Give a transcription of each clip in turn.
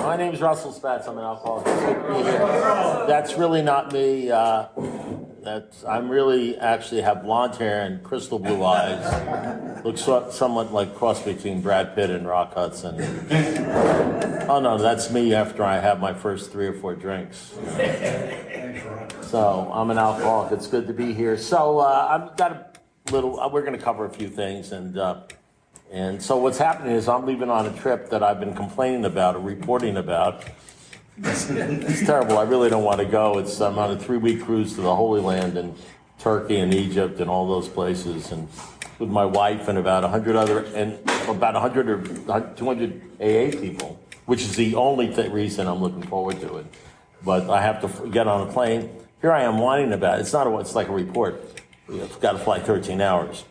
My name's Russell Spatz. I'm an alcoholic. It's good to be here. That's really not me. I'm really actually have blonde hair and crystal blue eyes. Looks somewhat like cross between Brad Pitt and Rock Hudson. Oh no, that's me after I have my first 3 or 4 drinks. So I'm an alcoholic. It's good to be here. So I've got a little. We're going to cover a few things, and so what's happening is I'm leaving on a trip that I've been complaining about or reporting about. It's terrible. I really don't want to go. I'm on a 3-week cruise to the Holy Land and Turkey and Egypt and all those places, and with my wife and about 100 other and about 100 or 200 AA people, which is the only reason I'm looking forward to it. But I have to get on a plane. Here I am whining about it. It's like a report. We've got to fly 13 hours.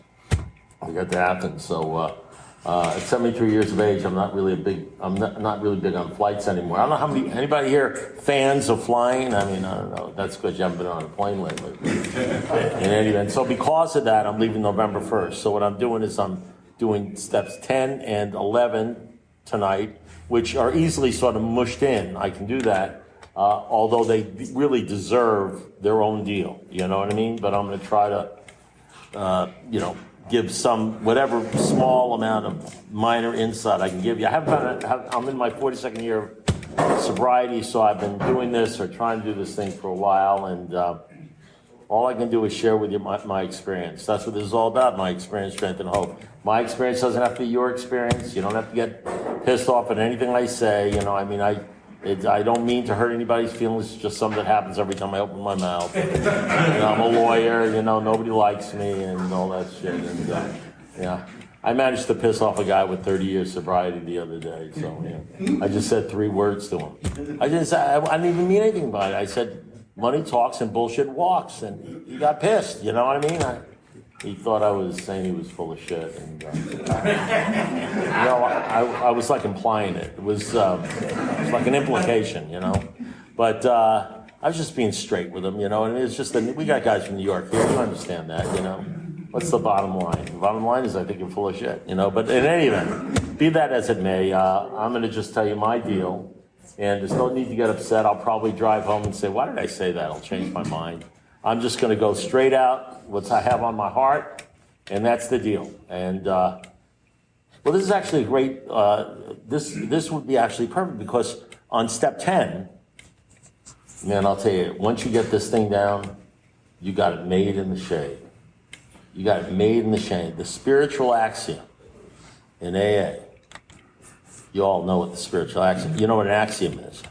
We got to Athens. So at 73 years of age, I'm not really big on flights anymore. I don't know anybody here fans of flying? I mean, I don't know. That's because you haven't been on a plane lately. In any event, so because of that, I'm leaving November 1st. So what I'm doing is I'm doing steps 10 and 11 tonight, which are easily sort of mushed in. I can do that, although they really deserve their own deal. You know what I mean? But I'm going to try to, give some, whatever small amount of minor insight I can give you. I'm in my 42nd year of sobriety, so I've been doing this or trying to do this thing for a while, and all I can do is share with you my experience. That's what this is all about, my experience, strength, and hope. My experience doesn't have to be your experience. You don't have to get pissed off at anything I say. I don't mean to hurt anybody's feelings. It's just something that happens every time I open my mouth. I'm a lawyer, nobody likes me and all that shit. And I managed to piss off a guy with 30 years sobriety the other day. So I just said 3 words to him. I didn't even mean anything by it. I said, money talks and bullshit walks. And he got pissed, you know what I mean? He thought I was saying he was full of shit. And, I was like implying it. It was like an implication, But I was just being straight with him, and it's just we got guys from New York here. You understand that, What's the bottom line? The bottom line is I think you're full of shit, But in any event, be that as it may, I'm going to just tell you my deal. And there's no need to get upset. I'll probably drive home and say, why did I say that? I'll change my mind. I'm just going to go straight out what I have on my heart, and that's the deal. And this is actually a great. This would be actually perfect because on step 10, man, I'll tell you, once you get this thing down, you got it made in the shade. You got it made in the shade. The spiritual axiom in AA. You all know what the spiritual axiom. You know what an axiom is.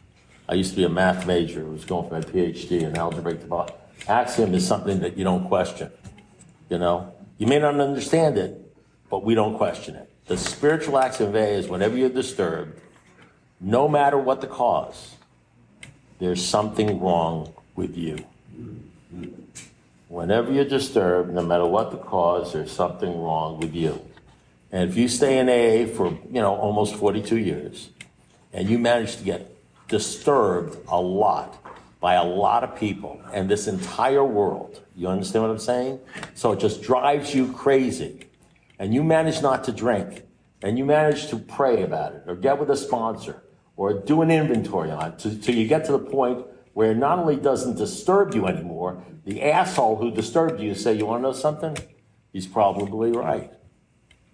I used to be a math major who was going for my PhD in algebraic topology. Axiom is something that you don't question, You may not understand it, but we don't question it. The spiritual axiom of AA is whenever you're disturbed, no matter what the cause, there's something wrong with you. Whenever you're disturbed, no matter what the cause, there's something wrong with you. And if you stay in AA for, almost 42 years, and you manage to get disturbed a lot, by a lot of people and this entire world. You understand what I'm saying? So it just drives you crazy. And you manage not to drink. And you manage to pray about it or get with a sponsor or do an inventory on it till you get to the point where it not only doesn't disturb you anymore, the asshole who disturbed you say, you want to know something? He's probably right.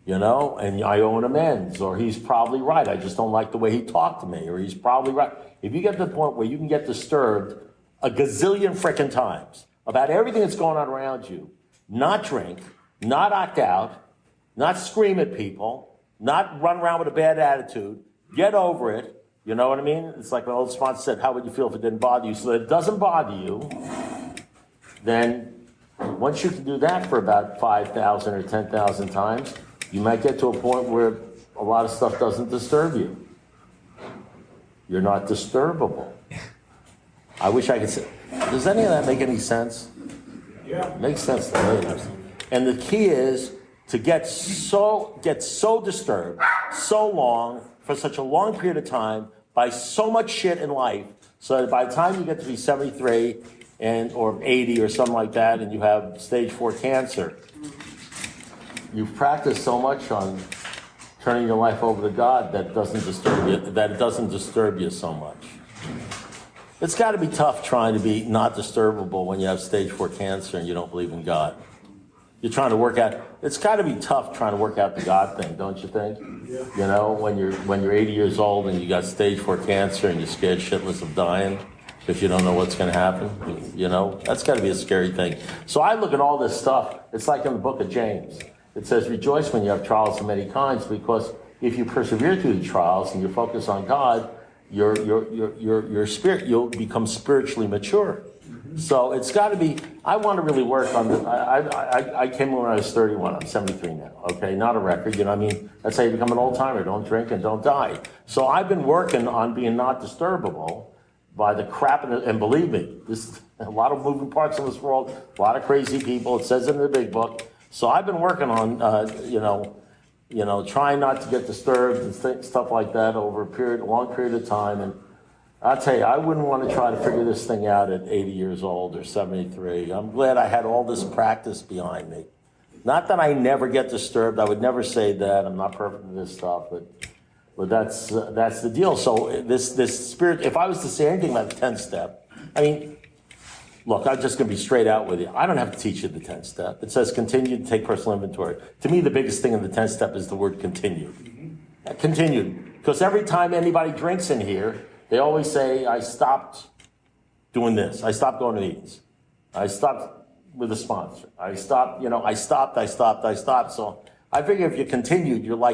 And I owe an amends, or he's probably right. I just don't like the way he talked to me, or he's probably right. If you get to the point where you can get disturbed a gazillion frickin' times about everything that's going on around you, not drink, not act out, not scream at people, not run around with a bad attitude, get over it, you know what I mean? It's like my old sponsor said, how would you feel if it didn't bother you? So that it doesn't bother you, then once you can do that for about 5,000 or 10,000 times, you might get to a point where a lot of stuff doesn't disturb you. You're not disturbable. I wish I could say, does any of that make any sense? Yeah. It makes sense to me. And the key is to get so disturbed so long, for such a long period of time, by so much shit in life, so that by the time you get to be 73 or 80 or something like that, and you have stage 4 cancer, you've practiced so much on turning your life over to God that it doesn't disturb you so much. It's got to be tough trying to be not disturbable when you have stage 4 cancer and you don't believe in God. You're trying to work out. It's got to be tough trying to work out the God thing, don't you think? Yeah. You know, when you're 80 years old and you got stage 4 cancer and you're scared shitless of dying because you don't know what's going to happen. You know, that's got to be a scary thing. So I look at all this stuff. It's like in the book of James. It says, "Rejoice when you have trials of many kinds, because if you persevere through the trials and you focus on God, your spirit, you'll become spiritually mature." So it's got to be, I want to really work on this. I came when I was 31. I'm 73 now, okay? Not a record, you know what I mean? That's how you become an old timer. Don't drink and don't die. So I've been working on being not disturbable by the crap, and believe me, there's a lot of moving parts in this world, a lot of crazy people. It says it in the big book. So I've been working on, trying not to get disturbed and stuff like that over a long period of time. And I'll tell you, I wouldn't want to try to figure this thing out at 80 years old or 73. I'm glad I had all this practice behind me. Not that I never get disturbed. I would never say that. I'm not perfect at this stuff, but that's the deal. So this spirit, if I was to say anything about the 10th step, I mean, look, I'm just going to be straight out with you. I don't have to teach you the 10th step. It says continue to take personal inventory. To me, the biggest thing in the 10th step is the word continued. Continued. Because every time anybody drinks in here, they always say, I stopped doing this. I stopped going to meetings. I stopped with a sponsor. I stopped. So I figure if you continued, you're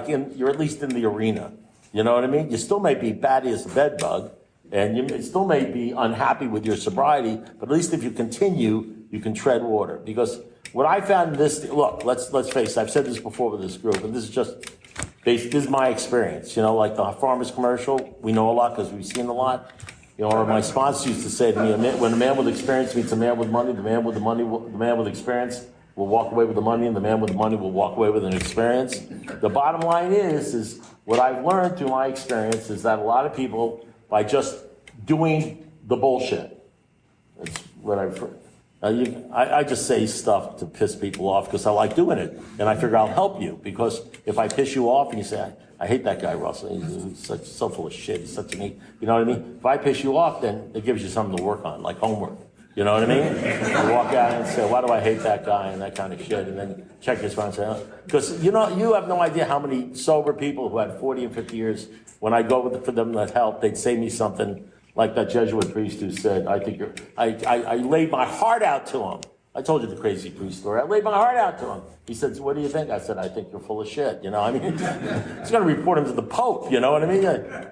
at least in the arena. You know what I mean? You still may be batty as a bed bug, and you still may be unhappy with your sobriety, but at least if you continue, you can tread water. Because what I found in this, look, let's face it, I've said this before with this group, and this is my experience. You know, like the farmer's commercial, we know a lot because we've seen a lot. You know, or my sponsor used to say to me, when a man with experience meets a man with money, the man with experience will walk away with the money, and the man with the money will walk away with an experience. The bottom line is what I've learned through my experience is that a lot of people, by just doing the bullshit, that's what I've heard. I just say stuff to piss people off because I like doing it, and I figure I'll help you, because if I piss you off and you say, I hate that guy, Russell, he's so full of shit, he's such you know what I mean? If I piss you off, then it gives you something to work on, like homework. You know what I mean? You walk out and say, why do I hate that guy and that kind of shit, and then check your sponsor and say, because you have no idea how many sober people who had 40 and 50 years, when I go for them that help, they'd say me something like that Jesuit priest who said, I laid my heart out to him. I told you the crazy priest story. I laid my heart out to him. He said, what do you think? I said, I think you're full of shit. You know, I mean, he's going to report him to the Pope. You know what I mean?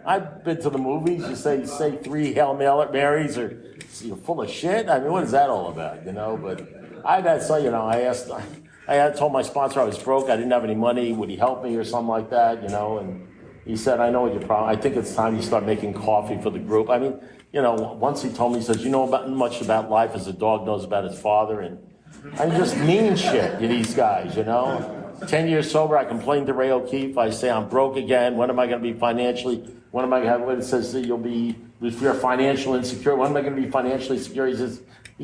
I've been to the movies. You say 3 Hail Marys, or you're full of shit. I mean, what is that all about? You know, but I've had, so, you know, I told my sponsor I was broke. I didn't have any money. Would he help me or something like that? You know, and he said, I know what your problem. I think it's time you start making coffee for the group. I mean, you know, once he told me, he says, you know much about life as a dog knows about its father. And I just mean shit to these guys, you know. 10 years sober, I complained to Ray O'Keefe. I say, I'm broke again. When am I going to be financially? When am I going to have, when it says that if you're financially insecure, when am I going to be financially secure? He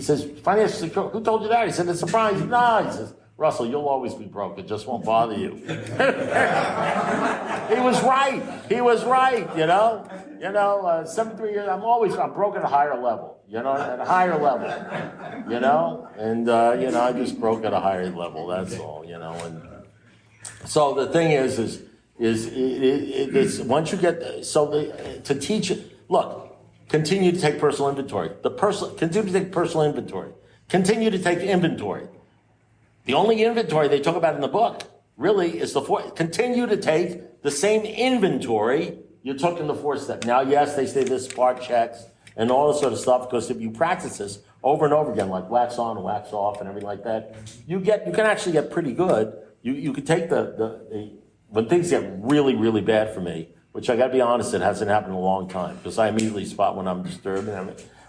says, financially secure? Who told you that? He said, it's a surprise. No, he says, Russell, you'll always be broke. It just won't bother you. He was right, you know. 73 years, I'm broke at a higher level, you know, at a higher level, you know. And, I just broke at a higher level, that's all, you know. And so the thing is once you get, to teach it, look, continue to take personal inventory. Continue to take personal inventory. Continue to take inventory. The only inventory they talk about in the book really is continue to take the same inventory you took in the 4th step. Now, yes, they say this part checks and all this sort of stuff, because if you practice this over and over again, like wax on, wax off, and everything like that, you can actually get pretty good. You can take when things get really, really bad for me, which I got to be honest, it hasn't happened in a long time, because I immediately spot when I'm disturbed.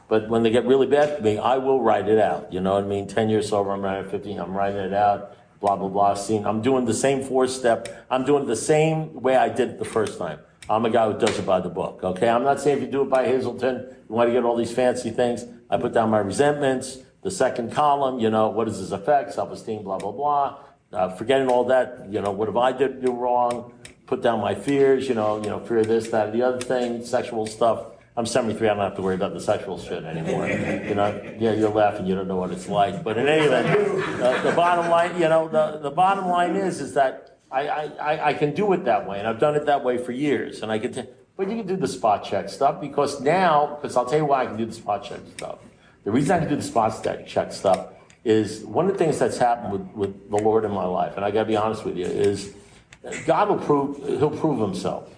But when they get really bad for me, I will write it out. You know what I mean? 10 years sober, I'm writing 15, I'm writing it out, blah, blah, blah. I'm doing the same 4th step. I'm doing it the same way I did it the first time. I'm a guy who does it by the book, okay? I'm not saying if you do it by Hazelden, you want to get all these fancy things. I put down my resentments, the second column, you know, what is his effect, self-esteem, blah, blah, blah. Forgetting all that, you know, what have I do wrong? put down my fears, fear of this, that, or the other thing, sexual stuff. I'm 73, I don't have to worry about the sexual shit anymore. Yeah, you're laughing, you don't know what it's like. But in any event, the bottom line, the bottom line is that I can do it that way, and I've done it that way for years. And but you can do the spot check stuff because I'll tell you why I can do the spot check stuff. The reason I can do the spot check stuff is one of the things that's happened with the Lord in my life, and I got to be honest with you, is God he'll prove himself.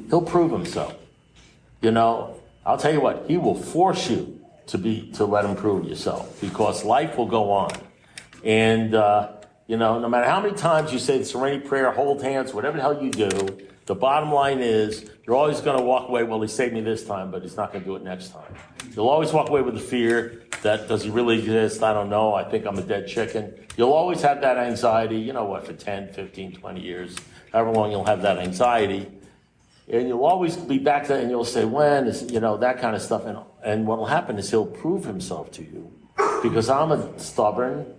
He'll prove himself. I'll tell you what, he will force you to let him prove yourself because life will go on. And, no matter how many times you say the serenity prayer, hold hands, whatever the hell you do, the bottom line is you're always going to walk away, well, he saved me this time, but he's not going to do it next time. You'll always walk away with the fear that, does he really exist? I don't know. I think I'm a dead chicken. You'll always have that anxiety, for 10, 15, 20 years, however long you'll have that anxiety. And you'll always be back there and you'll say, when is, that kind of stuff. And what will happen is he'll prove himself to you because I'm a stubborn,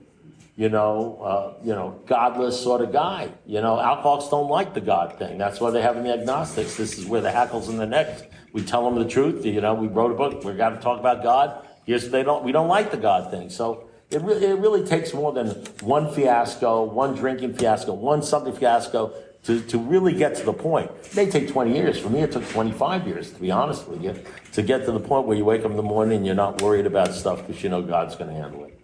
godless sort of guy. Alcoholics don't like the God thing. That's why they have in the agnostics. This is where the hackles in the neck. We tell them the truth. We wrote a book. We've got to talk about God. Here's what we don't like the God thing. So it really takes more than one fiasco, one drinking fiasco, one something fiasco to really get to the point. It may take 20 years. For me, it took 25 years, to be honest with you, to get to the point where you wake up in the morning and you're not worried about stuff because God's going to handle it.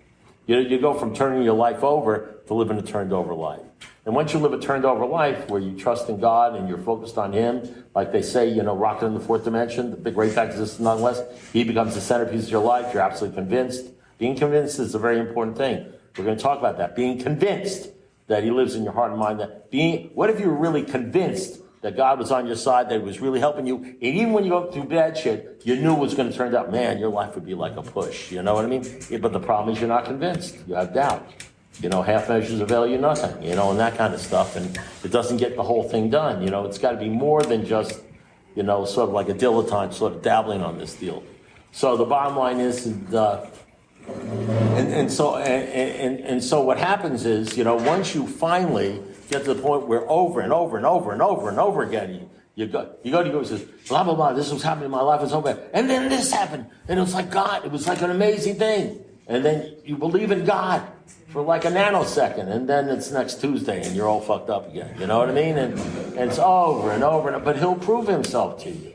You go from turning your life over to living a turned over life. And once you live a turned over life where you trust in God and you're focused on him, like they say, rocket in the fourth dimension, the great fact exists nonetheless, he becomes the centerpiece of your life. You're absolutely convinced. Being convinced is a very important thing. We're going to talk about that. Being convinced that he lives in your heart and mind. What if you were really convinced that God was on your side, that he was really helping you, and even when you go through bad shit, you knew it was going to turn out, man, your life would be like a push. You know what I mean? Yeah, but the problem is you're not convinced. You have doubt. Half measures avail you nothing, and that kind of stuff. And it doesn't get the whole thing done. It's got to be more than just, sort of like a dilettante sort of dabbling on this deal. So the bottom line is, so what happens is, once you finally get to the point where over and over and over and over and over again, you go to God and says, blah, blah, blah, this was happening in my life, it's so bad. And then this happened. And it was like God, it was like an amazing thing. And then you believe in God for like a nanosecond. And then it's next Tuesday and you're all fucked up again. You know what I mean? And it's over and over and over. But he'll prove himself to you.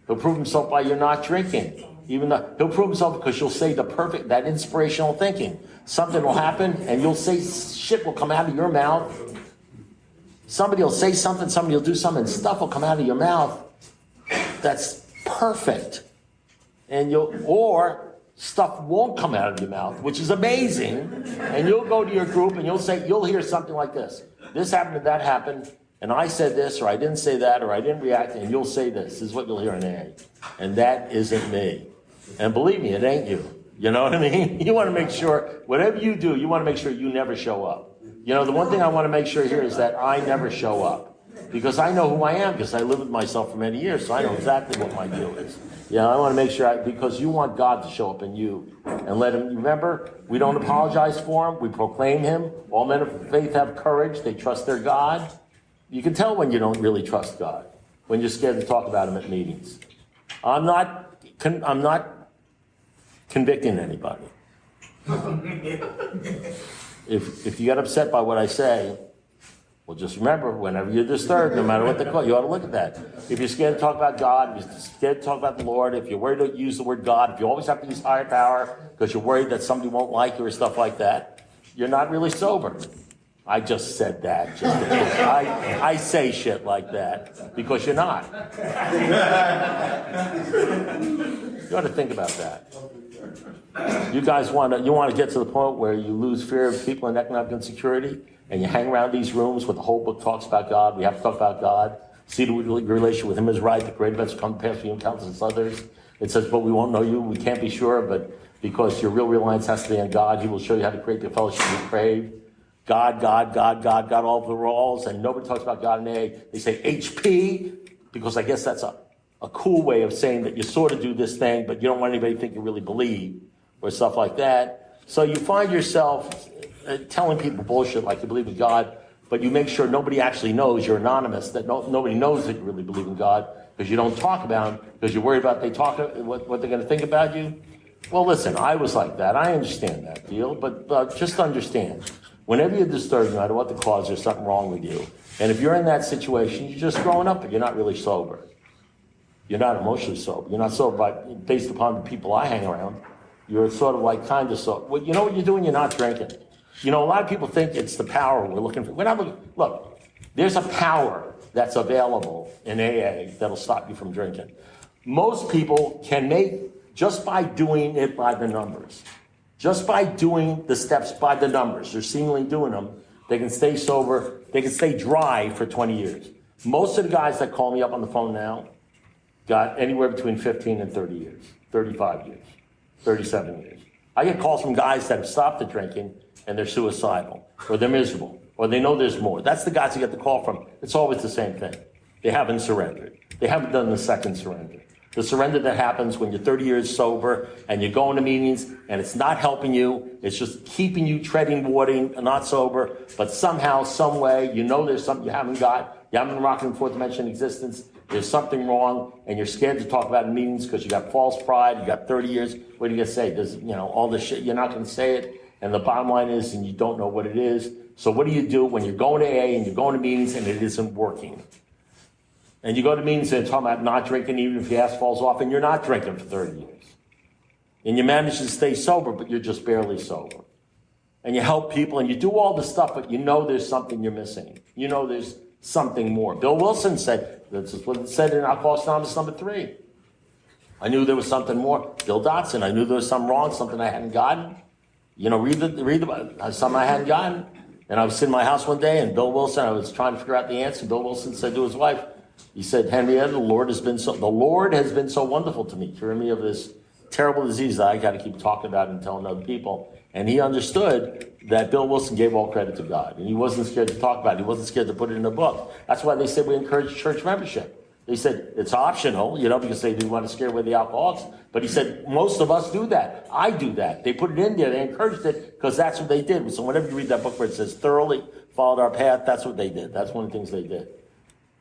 He'll prove himself by you not drinking. Even though he'll prove himself because you'll say that inspirational thinking. Something will happen and you'll say shit will come out of your mouth. Somebody will say something, somebody will do something, and stuff will come out of your mouth that's perfect. Or stuff won't come out of your mouth, which is amazing. And you'll go to your group and you'll hear something like this. This happened and that happened, and I said this, or I didn't say that, or I didn't react, and you'll say this. This is what you'll hear in AA. And that isn't me. And believe me, it ain't you. You know what I mean? You want to make sure, whatever you do, you want to make sure you never show up. The one thing I want to make sure here is that I never show up. Because I know who I am, because I lived with myself for many years, so I know exactly what my deal is. I want to make sure, because you want God to show up in you. And let him, remember, we don't apologize for him, we proclaim him. All men of faith have courage, they trust their God. You can tell when you don't really trust God, when you're scared to talk about him at meetings. I'm not convicting anybody. If you get upset by what I say, well, just remember, whenever you're disturbed, no matter what they call you, ought to look at that. If you're scared to talk about God, if you're scared to talk about the Lord, if you're worried to use the word God, if you always have to use higher power because you're worried that somebody won't like you or stuff like that, you're not really sober. I just said that. I say shit like that because you're not. You ought to think about that. You guys want to get to the point where you lose fear of people in economic insecurity and you hang around these rooms where the whole book talks about God. We have to talk about God. See the relation with him is right. The great events come to pass for you and countless others. It says, but we won't know you. We can't be sure, but because your real reliance has to be on God, he will show you how to create the fellowship you crave. God, all of the roles. And nobody talks about God in AA. They say HP, because I guess that's a cool way of saying that you sort of do this thing, but you don't want anybody to think you really believe, or stuff like that. So you find yourself telling people bullshit like you believe in God, but you make sure nobody actually knows you're anonymous, that nobody knows that you really believe in God, because you don't talk about them, because you're worried about what they're going to think about you. Well, listen, I was like that. I understand that deal, but just understand, whenever you're disturbed, no matter what the cause, there's something wrong with you. And if you're in that situation, you're just growing up, but you're not really sober. You're not emotionally sober. You're not sober based upon the people I hang around. You're sort of like kind of sober. Well, you know what you're doing? You're not drinking. You know, a lot of people think it's the power we're looking for. We're not looking. Look, there's a power that's available in AA that'll stop you from drinking. Most people can make, just by doing it by the numbers, just by doing the steps by the numbers, they're seemingly doing them, they can stay sober, they can stay dry for 20 years. Most of the guys that call me up on the phone now got anywhere between 15 and 30 years, 35 years, 37 years. I get calls from guys that have stopped the drinking and they're suicidal, or they're miserable, or they know there's more. That's the guys I get the call from. It's always the same thing. They haven't surrendered. They haven't done the second surrender. The surrender that happens when you're 30 years sober and you're going to meetings and it's not helping you, it's just keeping you treading water, not sober, but somehow, some way, you know there's something you haven't got, you haven't been rocking in fourth dimension existence, there's something wrong, and you're scared to talk about it in meetings because you got false pride, you got 30 years, what are you going to say? There's, all this shit, you're not going to say it, and the bottom line is, and you don't know what it is. So what do you do when you're going to AA and you're going to meetings and it isn't working? And you go to meetings and they're talking about not drinking even if your ass falls off, and you're not drinking for 30 years. And you manage to stay sober, but you're just barely sober. And you help people and you do all the stuff, but you know there's something you're missing. You know there's something more. Bill Wilson said, this is what it said in Alcoholics Anonymous number 3. I knew there was something more. Bill Dotson, I knew there was something wrong, something I hadn't gotten. Read the something I hadn't gotten. And I was sitting in my house one day, and Bill Wilson, I was trying to figure out the answer. Bill Wilson said to his wife, he said, Henrietta, the Lord has been so wonderful to me, curing me of this terrible disease that I got to keep talking about and telling other people. And he understood that Bill Wilson gave all credit to God, and he wasn't scared to talk about it. He wasn't scared to put it in a book. That's why they said we encourage church membership. They said it's optional, because they didn't want to scare away the alcoholics. But he said most of us do that. I do that. They put it in there. They encouraged it because that's what they did. So whenever you read that book where it says thoroughly followed our path, that's what they did. That's one of the things they did.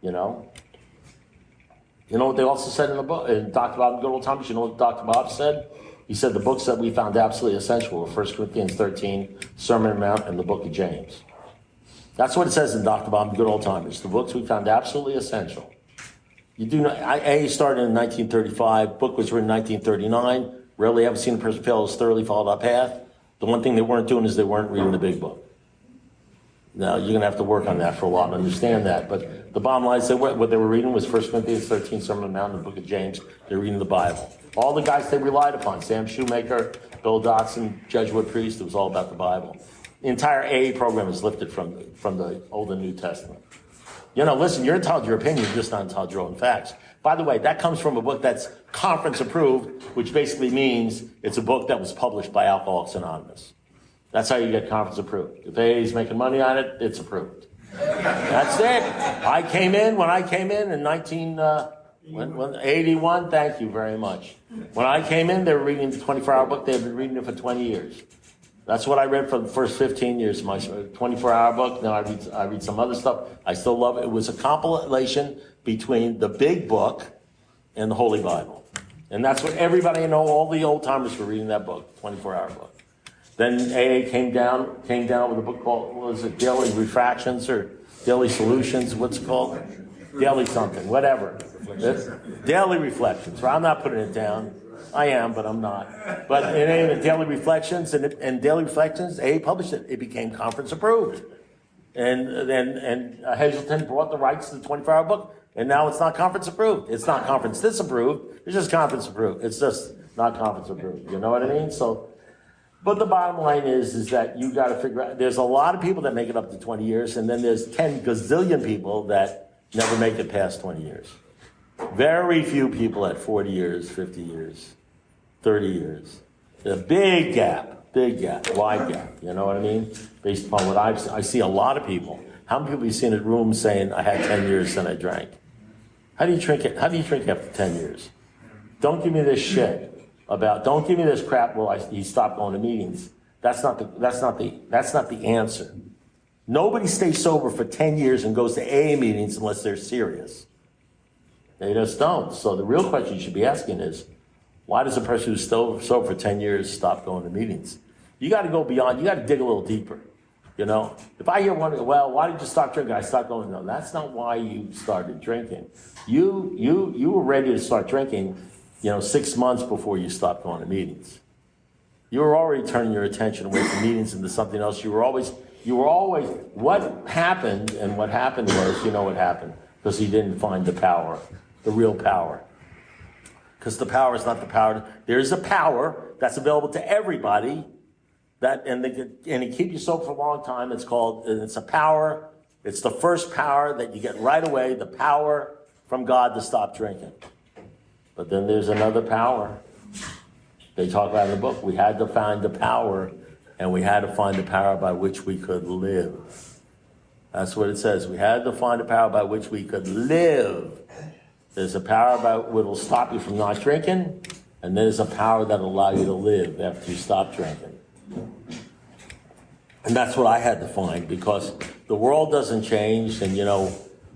You know what they also said in the book, in Dr. Bob Good Old Thomas? You know what Dr. Bob said? He said the books that we found absolutely essential were 1 Corinthians 13, Sermon on the Mount, and the book of James. That's what it says in Dr. Bob Good Old Timers. The books we found absolutely essential. You do not, AA started in 1935. Book was written in 1939. Rarely ever seen a person fail as thoroughly followed our path. The one thing they weren't doing is they weren't reading the big book. Now, you're going to have to work on that for a while to understand that. But the bottom line is that what they were reading was 1 Corinthians 13, Sermon on the Mount, and the book of James. They're reading the Bible. All the guys they relied upon, Sam Shoemaker, Bill Dotson, Jesuit priest, it was all about the Bible. The entire AA program is lifted from the Old and New Testament. Listen, you're entitled to your opinion, you're just not entitled to your own facts. By the way, that comes from a book that's conference approved, which basically means it's a book that was published by Alcoholics Anonymous. That's how you get conference approved. If AA is making money on it, it's approved. That's it. When I came in 1981, thank you very much. When I came in, they were reading the 24-hour book. They had been reading it for 20 years. That's what I read for the first 15 years of my 24-hour book. Now I read some other stuff. I still love it. It was a compilation between the big book and the Holy Bible. And that's what everybody all the old timers were reading that book, 24-hour book. Then AA came down with a book called, what was it, Daily Refractions or Daily Solutions, what's it called? Daily something, whatever. Daily Reflections. Well, I'm not putting it down. I am, but I'm not. But in any Daily Reflections, and Daily Reflections, AA published it. It became conference approved. And Hazelton brought the rights to the 24-hour book, and now it's not conference approved. It's not conference disapproved. It's just conference approved. It's just not conference approved. You know what I mean? But the bottom line is that you got to figure out, there's a lot of people that make it up to 20 years, and then there's 10 gazillion people that never make it past 20 years. Very few people at 40 years, 50 years, 30 years. There's a big gap, wide gap, you know what I mean? Based upon what I see a lot of people. How many people you see in a room saying, I had 10 years, then I drank? How do you drink after 10 years? Don't give me this shit. Don't give me this crap. Well, he stopped going to meetings. That's not the answer. Nobody stays sober for 10 years and goes to AA meetings unless they're serious. They just don't. So the real question you should be asking is, why does a person who's still sober for 10 years stop going to meetings? You got to go beyond. You got to dig a little deeper. You know, if I hear one, well, why did you stop drinking? I stopped going. No, that's not why you started drinking. You were ready to start drinking, 6 months before you stopped going to meetings. You were already turning your attention away from meetings into something else. You were always, what happened, and what happened was, what happened? Because he didn't find the power, the real power. Because the power is not the power. There is a power that's available to everybody, and it keep you sober for a long time. It's a power. It's the first power that you get right away, the power from God to stop drinking. But then there's another power. They talk about in the book, we had to find the power, and we had to find the power by which we could live. That's what it says. We had to find a power by which we could live. There's a power that will stop you from not drinking, and there's a power that will allow you to live after you stop drinking. And that's what I had to find, because the world doesn't change, and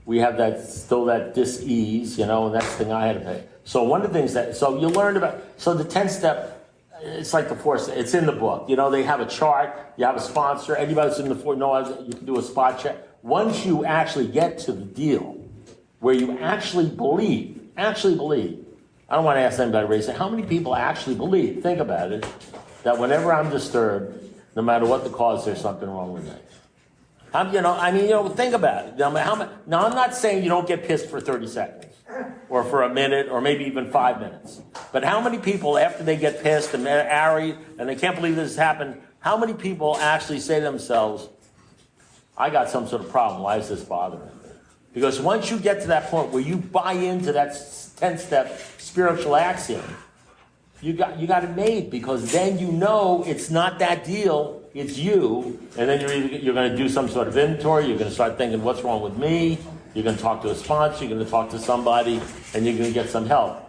we have that dis-ease, and that's the thing I had to pay. So one of the things so you learned about, so the 10-step, it's like the 4 steps, it's in the book. They have a chart, you have a sponsor, anybody that's in the 4 knows you can do a spot check. Once you actually get to the deal where you actually believe, I don't want to ask anybody to raise it, how many people actually believe, think about it, that whenever I'm disturbed, no matter what the cause, there's something wrong with me? Think about it. Now, I'm not saying you don't get pissed for 30 seconds or for a minute or maybe even 5 minutes. But how many people, after they get pissed and they're angry and they can't believe this has happened, how many people actually say to themselves, I got some sort of problem. Why is this bothering me? Because once you get to that point where you buy into that 10-step spiritual axiom, you got it made, because then it's not that deal, it's you, and then you're going to do some sort of inventory, you're going to start thinking, what's wrong with me? You're going to talk to a sponsor, you're going to talk to somebody, and you're going to get some help.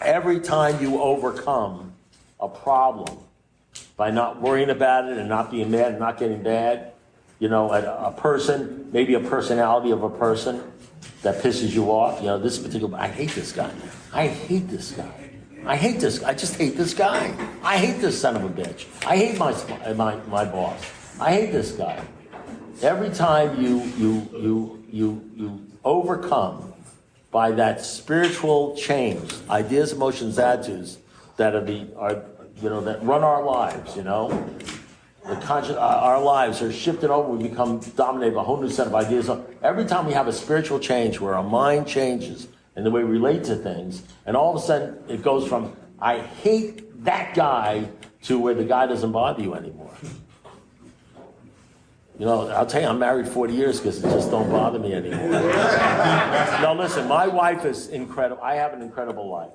Every time you overcome a problem by not worrying about it and not being mad and not getting bad, at a person, maybe a personality of a person that pisses you off, this particular, I hate this guy. I just hate this guy. I hate this son of a bitch. I hate my boss. I hate this guy. Every time you overcome by that spiritual change, ideas, emotions, attitudes that that run our lives, our lives are shifted over. We become dominated by a whole new set of ideas. Every time we have a spiritual change where our mind changes and the way we relate to things, and all of a sudden it goes from, I hate that guy, to where the guy doesn't bother you anymore. I'll tell you, I'm married 40 years because it just don't bother me anymore. Now listen, my wife is incredible. I have an incredible wife.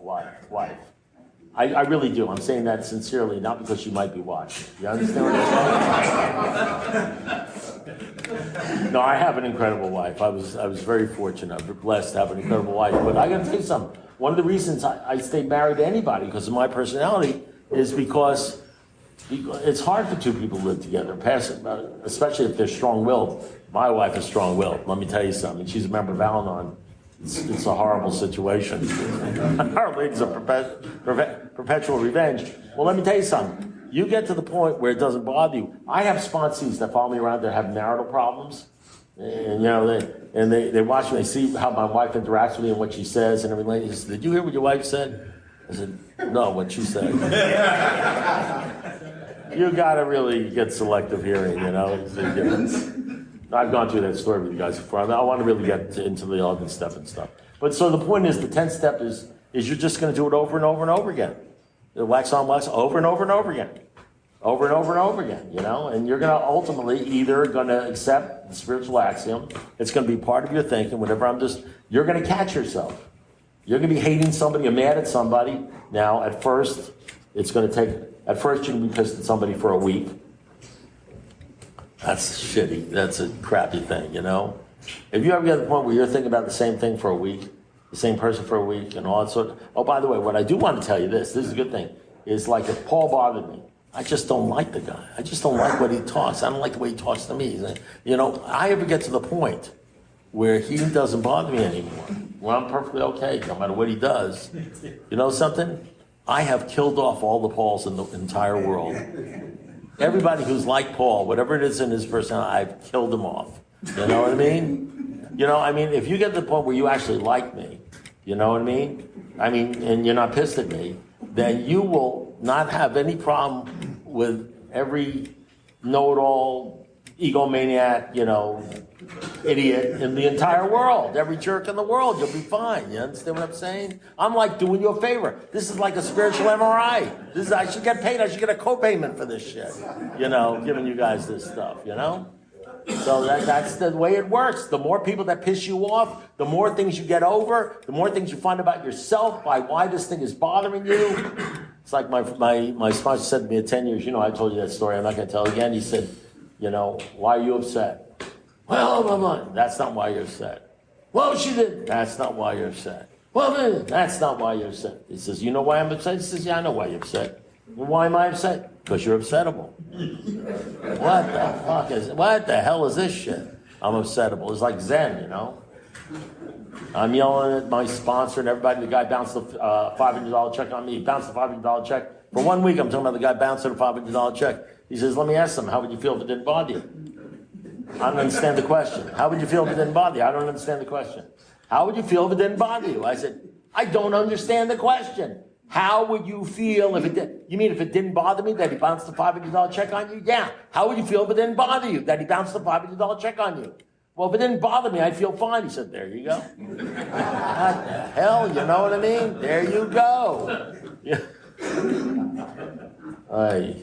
I really do. I'm saying that sincerely, not because she might be watching. You understand what I'm saying? No, I have an incredible wife. I was very fortunate. I'm blessed to have an incredible wife. But I got to tell you something. One of the reasons I stay married to anybody because of my personality is because it's hard for two people to live together, especially if they're strong-willed. My wife is strong-willed. Let me tell you something. She's a member of Al-Anon. It's a horrible situation. Our ladies are perpetual revenge. Well, let me tell you something. You get to the point where it doesn't bother you. I have sponsees that follow me around that have marital problems. And, they watch me, they see how my wife interacts with me and what she says and everything. He said, did you hear what your wife said? I said, no, what she said. You got to really get selective hearing, I've gone through that story with you guys before. I want to really get into the 11th step and stuff. But so the point is, the 10th step is you're just going to do it over and over and over again. Wax on, wax over and over and over again. Over and over and over again, And you're going to ultimately either going to accept the spiritual axiom. It's going to be part of your thinking. You're going to catch yourself. You're going to be hating somebody or mad at somebody. Now, at first, you're going to be pissed at somebody for a week. That's shitty. That's a crappy thing, If you ever get to the point where you're thinking about the same thing for a week, the same person for a week, and all that sort of... Oh, by the way, what I do want to tell you this is a good thing, is like if Paul bothered me, I just don't like the guy. I just don't like what he talks. I don't like the way he talks to me. You know, I ever get to the point where he doesn't bother me anymore, where I'm perfectly okay, no matter what he does. You know something? I have killed off all the Pauls in the entire world. Everybody who's like Paul, whatever it is in his personality, I've killed them off. You know what I mean? You know, I mean, if you get to the point where you actually like me, you know what I mean? I mean, and you're not pissed at me, then you will not have any problem with every know-it-all, egomaniac, you know, idiot in the entire world. Every jerk in the world, you'll be fine. You understand what I'm saying? I'm like doing you a favor. This is like a spiritual MRI. This is, I should get paid. I should get a co-payment for this shit. You know, giving you guys this stuff, you know? So that's the way it works. The more people that piss you off, the more things you get over, the more things you find about yourself by why this thing is bothering you. It's like my sponsor said to me at 10 years, you know, I told you that story, I'm not going to tell it again. He said, you know, why are you upset? Well, blah, blah. That's not why you're upset. Well, she did. That's not why you're upset. Well, that's not why you're upset. He says, you know why I'm upset? He says, yeah, I know why you're upset. Well, why am I upset? Because you're upsettable. What the hell is this shit? I'm upsettable. It's like Zen, you know? I'm yelling at my sponsor and everybody. The guy bounced the $500 check on me. He bounced the $500 check. For 1 week, I'm talking about the guy bouncing a $500 check. He says, let me ask him, how would you feel if it didn't bother you? I don't understand the question. How would you feel if it didn't bother you? I don't understand the question. How would you feel if it didn't bother you? I said, I don't understand the question. How would you feel if it did? You mean if it didn't bother me that he bounced the $500 check on you? Yeah. How would you feel if it didn't bother you that he bounced the $500 check on you? Well, if it didn't bother me, I'd feel fine. He said, there you go. What the hell? You know what I mean? There you go. Yeah.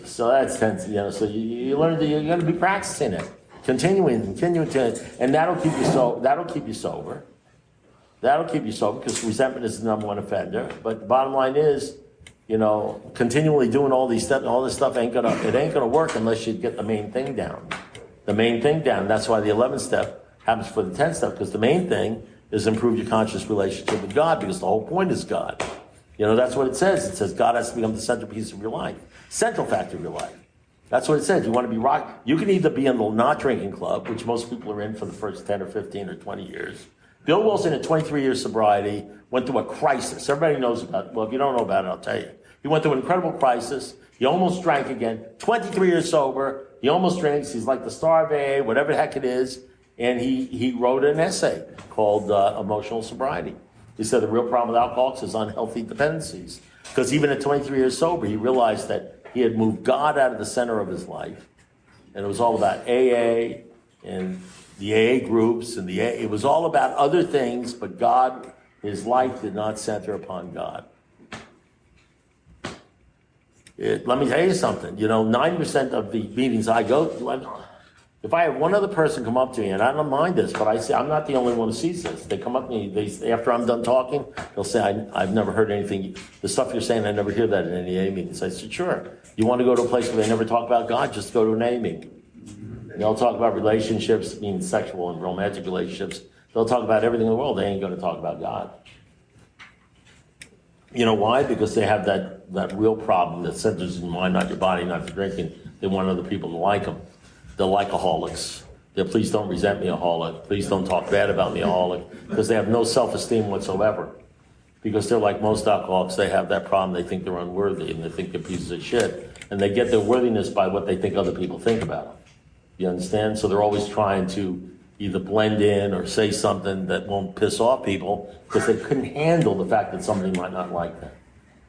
So that's tense, you know. So you learn that you're going to be practicing it, continuing to, and that'll keep you sober. That'll keep you sober because resentment is the number one offender. But the bottom line is, you know, continually doing all these steps, all this stuff ain't gonna work unless you get the main thing down. The main thing down. That's why the 11th step happens for the 10th step, because the main thing is improve your conscious relationship with God, because the whole point is God. You know, that's what it says. It says God has to become the centerpiece of your life, central factor of your life. That's what it says. You want to be rock. You can either be in the not drinking club, which most people are in for the first 10 or 15 or 20 years. Bill Wilson, at 23 years sobriety, went through a crisis. Everybody knows about it. Well, if you don't know about it, I'll tell you. He went through an incredible crisis. He almost drank again. 23 years sober. He almost drinks. He's like the star of AA, whatever the heck it is. And he wrote an essay called Emotional Sobriety. He said the real problem with alcoholics is unhealthy dependencies. Because even at 23 years sober, he realized that he had moved God out of the center of his life. And it was all about AA and the AA groups, and it was all about other things, but God, his life did not center upon God. Let me tell you something. You know, 9% of the meetings I go to, if I have one other person come up to me, and I don't mind this, but I say, I'm not the only one who sees this. They come up to me, after I'm done talking, they'll say, I've never heard anything. The stuff you're saying, I never hear that in any AA meetings. I said, sure. You want to go to a place where they never talk about God, just go to an AA meeting. They'll talk about relationships, meaning sexual and romantic relationships. They'll talk about everything in the world. They ain't going to talk about God. You know why? Because they have that real problem that centers in your mind, not your body, not your drinking. They want other people to like them. They're alcoholics. Please don't resent me, alcoholic. Please don't talk bad about me, alcoholic. Because they have no self-esteem whatsoever. Because they're like most alcoholics. They have that problem. They think they're unworthy, and they think they're pieces of shit. And they get their worthiness by what they think other people think about them. You understand? So they're always trying to either blend in or say something that won't piss off people because they couldn't handle the fact that somebody might not like them.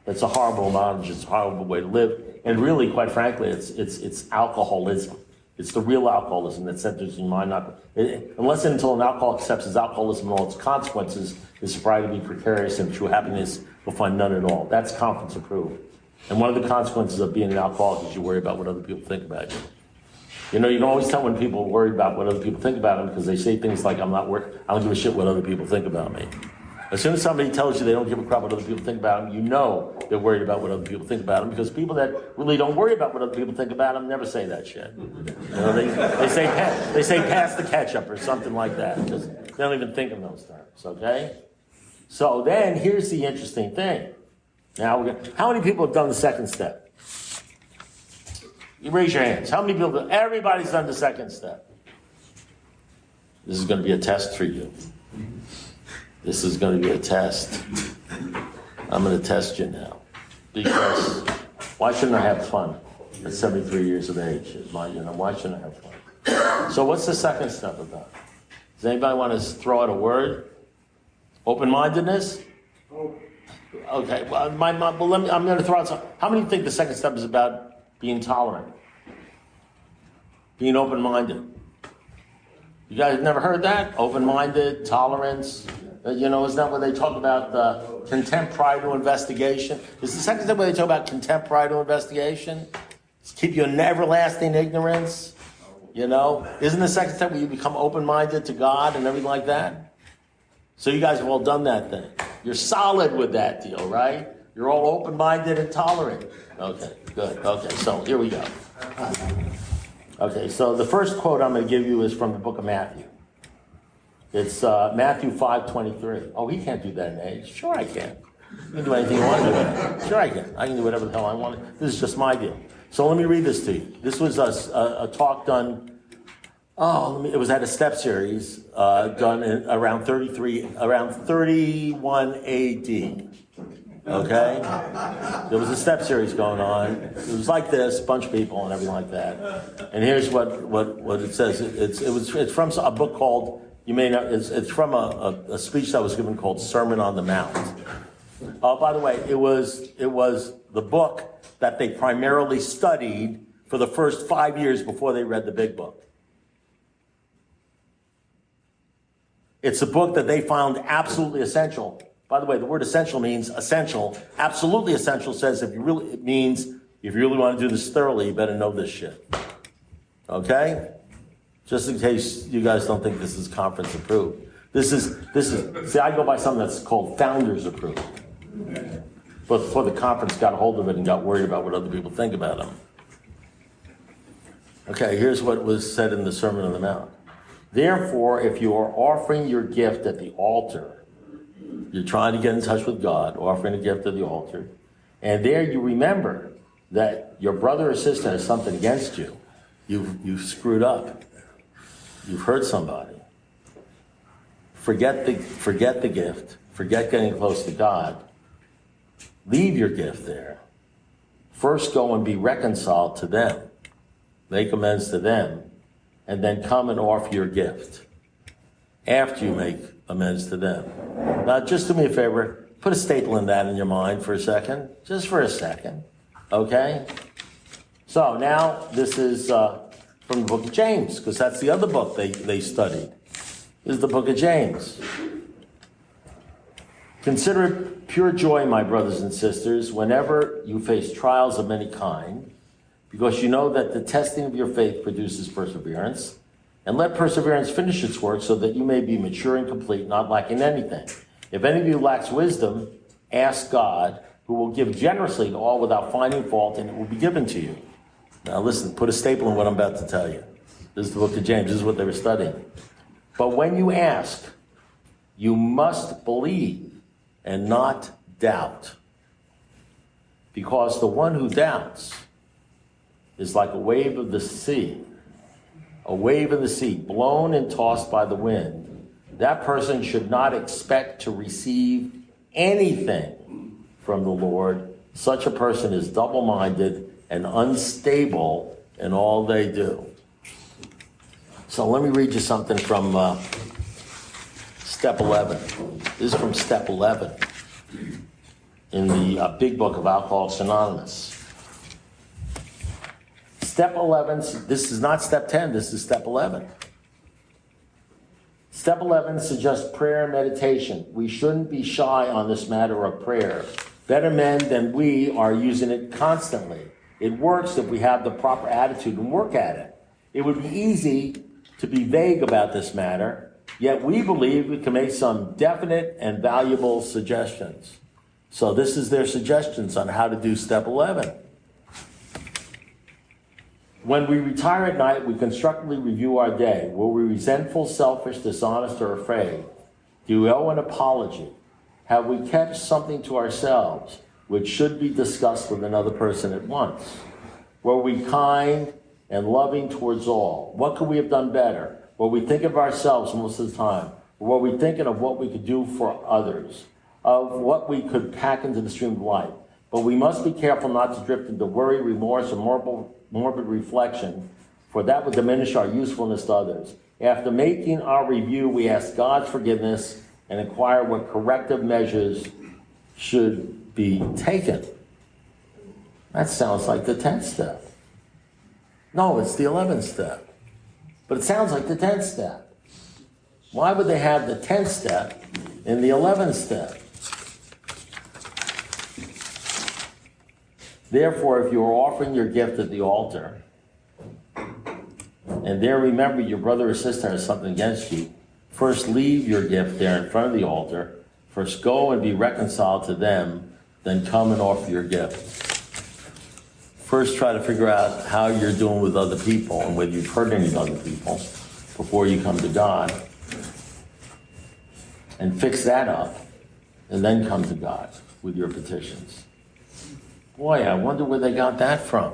It's a horrible knowledge. It's a horrible way to live. And really, quite frankly, it's alcoholism. It's the real alcoholism that centers in mind. Unless and until an alcoholic accepts his alcoholism and all its consequences, his sobriety will be precarious and true happiness will find none at all. That's conference approved. And one of the consequences of being an alcoholic is you worry about what other people think about you. You know, you can always tell when people worry about what other people think about them because they say things like, I don't give a shit what other people think about me. As soon as somebody tells you they don't give a crap what other people think about them, you know they're worried about what other people think about them, because people that really don't worry about what other people think about them never say that shit. You know, they say pass the ketchup or something like that, because they don't even think in those terms, okay? So then here's the interesting thing. Now, how many people have done the second step? You raise your hands. How many people? Everybody's done the second step. This is going to be a test for you. This is going to be a test. I'm going to test you now. Because why shouldn't I have fun at 73 years of age? Why shouldn't I have fun? So what's the second step about? Does anybody want to throw out a word? Open-mindedness? Okay, well, I'm going to throw out some. How many think the second step is about being tolerant? Being open-minded? You guys have never heard that? Open-minded, tolerance. Isn't that what they talk about? Contempt prior to investigation. Is the second step where they talk about contempt prior to investigation? It's keep you in everlasting ignorance. Isn't the second step where you become open-minded to God and everything like that? So you guys have all done that thing. You're solid with that deal, right? You're all open-minded and tolerant. Okay, good. Okay, so here we go. Okay, so the first quote I'm going to give you is from the book of Matthew. It's Matthew 5:23. Oh, he can't do that in age. Sure I can. You can do anything you want to do. Sure I can. I can do whatever the hell I want. This is just my deal. So let me read this to you. This was a talk done, it was at a step series done in around 31 AD. Okay? There was a step series going on. It was like this, a bunch of people and everything like that. And here's what it says. It's from a book called, you may know, it's from a speech that was given called Sermon on the Mount. By the way, it was the book that they primarily studied for the first 5 years before they read the big book. It's a book that they found absolutely essential. By the way, the word essential means essential. Absolutely essential says if you really want to do this thoroughly, you better know this shit. Okay? Just in case you guys don't think this is conference approved. See, I go by something that's called founders approved. But before the conference got a hold of it and got worried about what other people think about them. Okay, here's what was said in the Sermon on the Mount. Therefore, if you are offering your gift at the altar, you're trying to get in touch with God, offering a gift at the altar, and there you remember that your brother or sister has something against you. You've screwed up. You've hurt somebody. Forget the gift. Forget getting close to God. Leave your gift there. First go and be reconciled to them. Make amends to them. And then come and offer your gift after you make amends to them. Now, just do me a favor. Put a staple in that in your mind for a second. Just for a second. Okay? So now this is from the book of James, because that's the other book they studied. This is the book of James. Consider it pure joy, my brothers and sisters, whenever you face trials of any kind, because you know that the testing of your faith produces perseverance. And let perseverance finish its work so that you may be mature and complete, not lacking anything. If any of you lacks wisdom, ask God, who will give generously to all without finding fault, and it will be given to you. Now listen, put a staple in what I'm about to tell you. This is the book of James. This is what they were studying. But when you ask, you must believe and not doubt. Because the one who doubts is like a wave of the sea, blown and tossed by the wind. That person should not expect to receive anything from the Lord. Such a person is double-minded and unstable in all they do. So let me read you something from Step 11. This is from Step 11 in the big book of Alcoholics Anonymous. Step 11, this is not Step 10, this is Step 11. Step 11 suggests prayer and meditation. We shouldn't be shy on this matter of prayer. Better men than we are using it constantly. It works if we have the proper attitude and work at it. It would be easy to be vague about this matter, yet we believe we can make some definite and valuable suggestions. So this is their suggestions on how to do Step 11. When we retire at night, we constructively review our day. Were we resentful, selfish, dishonest, or afraid? Do we owe an apology? Have we kept something to ourselves which should be discussed with another person at once? Were we kind and loving towards all? What could we have done better? Were we thinking of ourselves most of the time? Or were we thinking of what we could do for others? Of what we could pack into the stream of life? But we must be careful not to drift into worry, remorse, or morbid reflection, for that would diminish our usefulness to others. After making our review, we ask God's forgiveness and inquire what corrective measures should be taken. That sounds like the 10th step. No, it's the 11th step. But it sounds like the 10th step. Why would they have the 10th step in the 11th step? Therefore, if you are offering your gift at the altar, and there remember your brother or sister has something against you, first leave your gift there in front of the altar. First go and be reconciled to them, then come and offer your gift. First try to figure out how you're doing with other people and whether you've hurt any other people before you come to God. And fix that up, and then come to God with your petitions. Boy, I wonder where they got that from.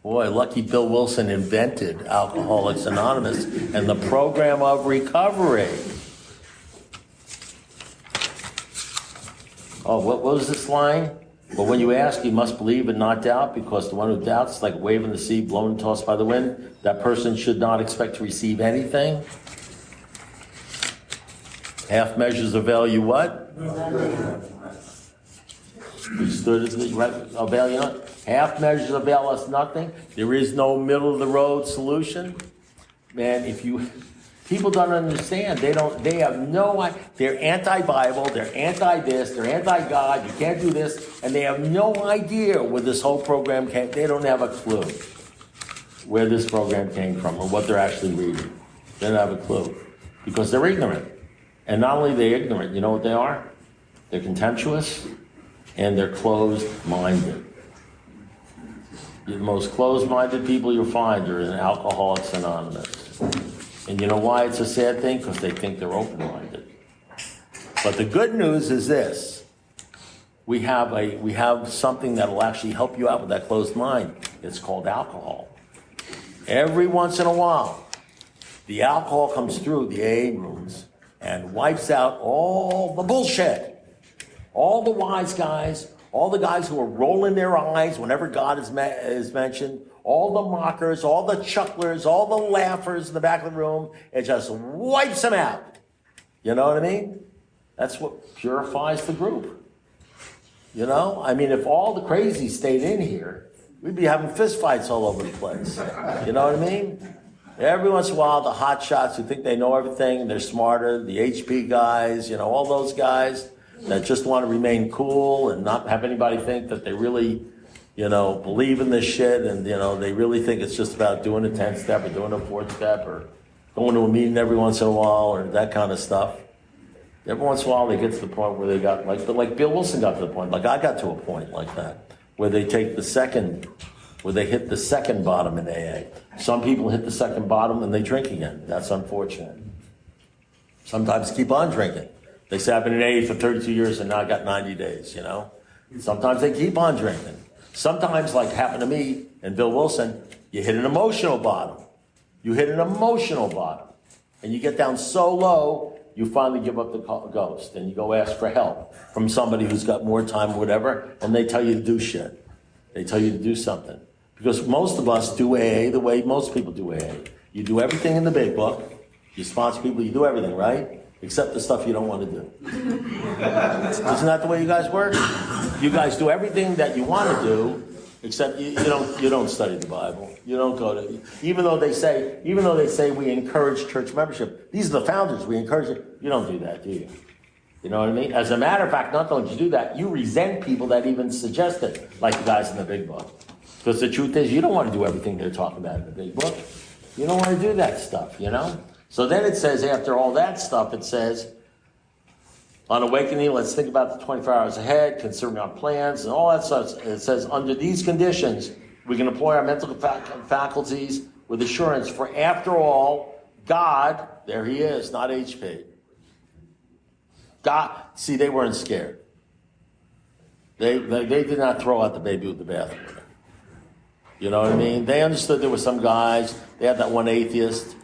Boy, lucky Bill Wilson invented Alcoholics Anonymous and the program of recovery. Oh, what was this line? Well, when you ask, you must believe and not doubt, because the one who doubts is like a wave in the sea, blown and tossed by the wind. That person should not expect to receive anything. Half measures avail you what? We stood at the right, avail you not. Half measures avail us nothing. There is no middle of the road solution. Man, people don't understand. They have no idea. They're anti-Bible, they're anti-this, they're anti-God, you can't do this, and they have no idea where this whole program came. They don't have a clue where this program came from or what they're actually reading. They don't have a clue because they're ignorant. And not only are they ignorant, you know what they are? They're contemptuous and they're closed-minded. The most closed-minded people you'll find are in Alcoholics Anonymous. And you know why it's a sad thing? Because they think they're open-minded. But the good news is this. We have something that will actually help you out with that closed mind. It's called alcohol. Every once in a while, the alcohol comes through the AA rooms and wipes out all the bullshit. All the wise guys, all the guys who are rolling their eyes whenever God is mentioned, all the mockers, all the chucklers, all the laughers in the back of the room, it just wipes them out. You know what I mean? That's what purifies the group. You know? I mean, if all the crazies stayed in here, we'd be having fistfights all over the place. You know what I mean? Every once in a while, the hot shots who think they know everything and they're smarter, the HP guys, you know, all those guys that just want to remain cool and not have anybody think that they really, you know, believe in this shit and, you know, they really think it's just about doing a 10th step or doing a 4th step or going to a meeting every once in a while or that kind of stuff. Every once in a while they get to the point where they got, like Bill Wilson got to the point, like I got to a point like that, where they take where they hit the second bottom in AA. Some people hit the second bottom and they drink again. That's unfortunate. Sometimes keep on drinking. They say, I've been in AA for 32 years and now I got 90 days, you know? Sometimes they keep on drinking. Sometimes, like happened to me and Bill Wilson, you hit an emotional bottom. You hit an emotional bottom. And you get down so low, you finally give up the ghost. And you go ask for help from somebody who's got more time or whatever, and they tell you to do shit. They tell you to do something. Because most of us do AA the way most people do AA. You do everything in the big book. You sponsor people, you do everything, right? Except the stuff you don't want to do. Isn't that the way you guys work? You guys do everything that you want to do, except you don't study the Bible. You don't go to, even though they say we encourage church membership. These are the founders, we encourage it. You don't do that, do you? You know what I mean? As a matter of fact, not only do you do that, you resent people that even suggest it, like the guys in the big book. Because the truth is, you don't want to do everything they're talking about in the big book. You don't want to do that stuff, you know? So then it says, after all that stuff, it says, on awakening, let's think about the 24 hours ahead, considering our plans and all that stuff. It says, under these conditions, we can employ our mental faculties with assurance, for after all, God, there he is, not HP. God, see, they weren't scared. They did not throw out the baby with the bathwater. You know what I mean? They understood there were some guys. They had that one atheist.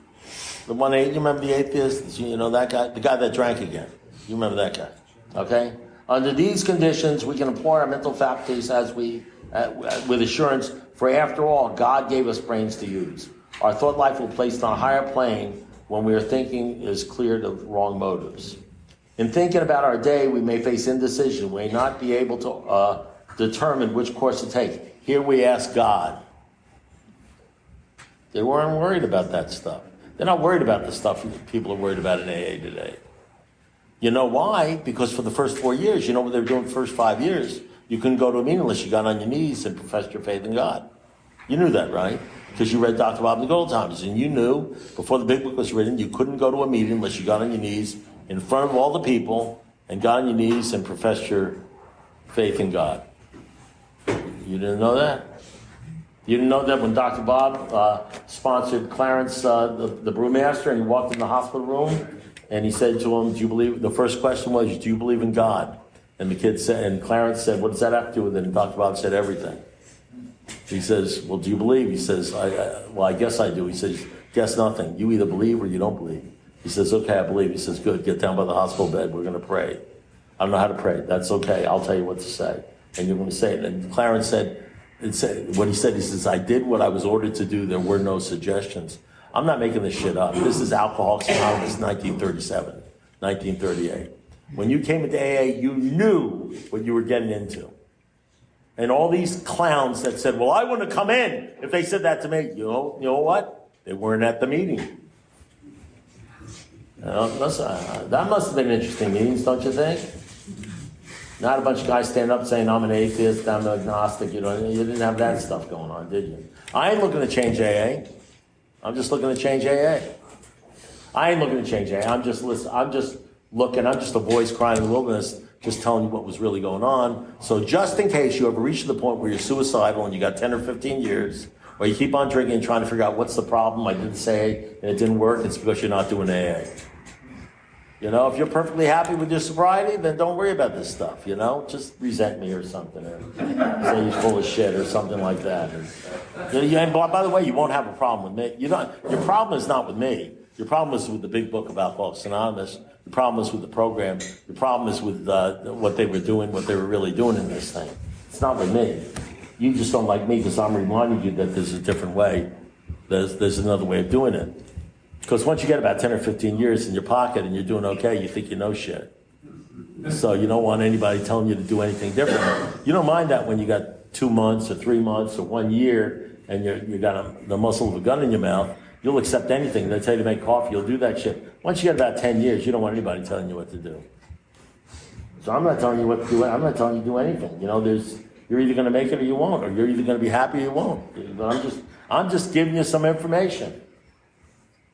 You remember the atheist? You know that guy? The guy that drank again. You remember that guy? Okay? Under these conditions, we can employ our mental faculties with assurance, for after all, God gave us brains to use. Our thought life will be placed on a higher plane when we are thinking is cleared of wrong motives. In thinking about our day, we may face indecision. We may not be able to determine which course to take. Here we ask God. They weren't worried about that stuff. They're not worried about the stuff people are worried about in AA today. You know why? Because for the first 4 years, you know what they were doing the first 5 years? You couldn't go to a meeting unless you got on your knees and professed your faith in God. You knew that, right? Because you read Dr. Bob and the Gold Timers, and you knew before the big book was written, you couldn't go to a meeting unless you got on your knees in front of all the people and got on your knees and professed your faith in God. You didn't know that? You didn't know that when Dr. Bob sponsored Clarence, the brewmaster, and he walked in the hospital room and he said to him, "Do you believe?" The first question was, "Do you believe in God?" And the kid said, and Clarence said, "What does that have to do with it?" And Dr. Bob said, "Everything." He says, "Well, do you believe?" He says, I guess I do." He says, "Guess nothing. You either believe or you don't believe." He says, "Okay, I believe." He says, "Good. Get down by the hospital bed. We're going to pray." "I don't know how to pray." "That's okay. I'll tell you what to say. And you're going to say it." And Clarence said, what he says, "I did what I was ordered to do. There were no suggestions." I'm not making this shit up. This is Alcoholics Anonymous, 1937, 1938. When you came into AA, you knew what you were getting into. And all these clowns that said, "Well, I wouldn't have come in if they said that to me." You know what? They weren't at the meeting. That must have been interesting meetings, don't you think? Not a bunch of guys standing up saying, "I'm an atheist, I'm an agnostic." You didn't have that stuff going on, did you? I ain't looking to change AA. I'm just looking to change AA. I ain't looking to change AA. I'm just a voice crying in the wilderness, just telling you what was really going on. So just in case you ever reach the point where you're suicidal and you got 10 or 15 years, or you keep on drinking and trying to figure out what's the problem, I didn't say, and it didn't work, it's because you're not doing AA. If you're perfectly happy with your sobriety, then don't worry about this stuff, Just resent me or something, or say you're full of shit or something like that. And by the way, you won't have a problem with me. Your problem is not with me. Your problem is with the big book of Alcoholics Anonymous. Your problem is with the program. Your problem is with what they were doing, what they were really doing in this thing. It's not with me. You just don't like me because I'm reminding you that there's a different way. There's another way of doing it. Because once you get about 10 or 15 years in your pocket and you're doing okay, you think you know shit. So you don't want anybody telling you to do anything different. You don't mind that when you got 2 months or 3 months or 1 year and you got the muscle of a gun in your mouth. You'll accept anything. They tell you to make coffee, you'll do that shit. Once you get about 10 years, you don't want anybody telling you what to do. So I'm not telling you what to do. I'm not telling you to do anything. You're either going to make it or you won't, or you're either going to be happy or you won't. But I'm just giving you some information.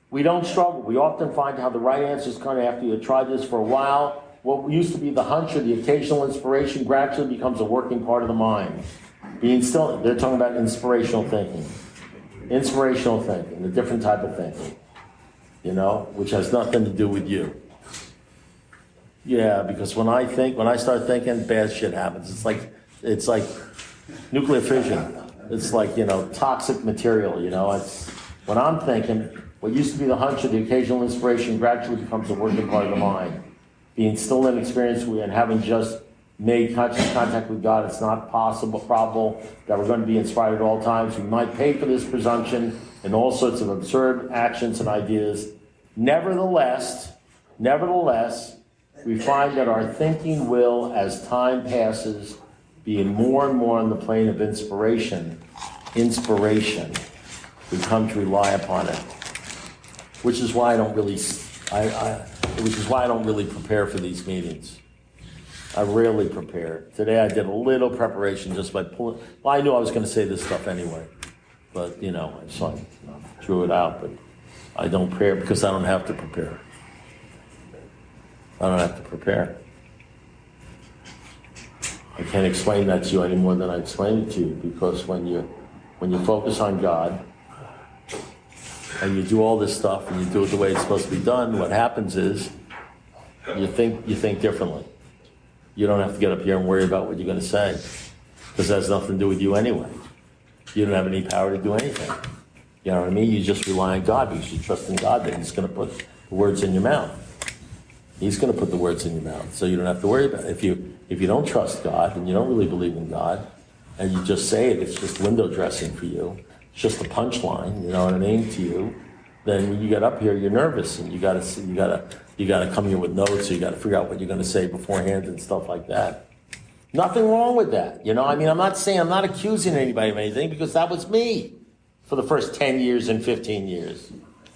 We don't struggle. We often find how the right answers come after you've tried this for a while. What used to be the hunch or the occasional inspiration gradually becomes a working part of the mind. They're talking about inspirational thinking. Inspirational thinking, a different type of thinking, which has nothing to do with you. Yeah, because when I start thinking, bad shit happens. It's like nuclear fission. It's like, toxic material, It's when I'm thinking, what used to be the hunch or the occasional inspiration gradually becomes a working part of the mind. Being still in experience and having just made conscious contact with God, it's not probable that we're going to be inspired at all times. We might pay for this presumption in all sorts of absurd actions and ideas. Nevertheless, we find that our thinking will, as time passes, being more and more on the plane of inspiration, we come to rely upon it. Which is why I don't really prepare for these meetings. I rarely prepare. Today I did a little preparation just by pulling. Well, I knew I was going to say this stuff anyway, but I threw it out. But I don't prepare because I don't have to prepare. I don't have to prepare. I can't explain that to you any more than I explained it to you, because when you focus on God and you do all this stuff and you do it the way it's supposed to be done, what happens is you think differently. You don't have to get up here and worry about what you're going to say, because it has nothing to do with you anyway. you don't have any power to do anything. You know what I mean? You just rely on God because you trust in God that He's going to put the words in your mouth. He's going to put the words in your mouth, so you don't have to worry about it. If you don't trust God and you don't really believe in God, and you just say it, it's just window dressing for you. It's just a punchline, you know what I mean, to you. Then when you get up here, you're nervous, and you gotta come here with notes, so you gotta figure out what you're gonna say beforehand and stuff like that. Nothing wrong with that, you know. I mean, I'm not accusing anybody of anything because that was me for the first 10 years and 15 years.